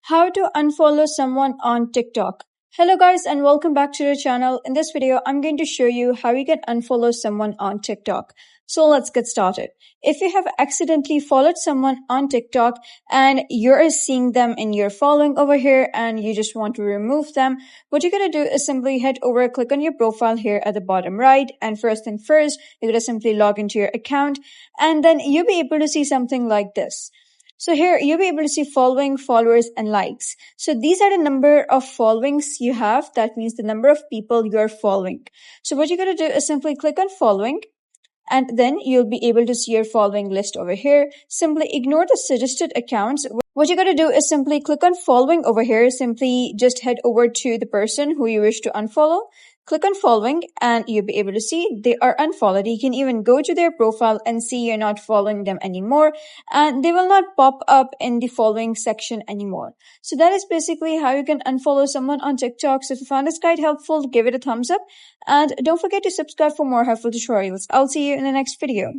How to unfollow someone on TikTok. Hello guys and welcome back to the channel. In this video, I'm going to show you how you can unfollow someone on TikTok. So let's get started. If you have accidentally followed someone on TikTok and you're seeing them in your following over here and you just want to remove them, what you're going to do is simply head over, click on your profile here at the bottom right, and first thing first, you're going to simply log into your account and then you'll be able to see something like this. So here you'll be able to see following, followers, and likes. So these are the number of followings you have. That means the number of people you're following. So what you're going to do is simply click on following, and then you'll be able to see your following list over here. Simply ignore the suggested accounts. What you're going to do is simply click on following over here. Simply just head over to the person who you wish to unfollow. Click on following and you'll be able to see they are unfollowed. You can even go to their profile and see you're not following them anymore, and they will not pop up in the following section anymore. So that is basically how you can unfollow someone on TikTok. So if you found this guide helpful, give it a thumbs up and don't forget to subscribe for more helpful tutorials. I'll see you in the next video.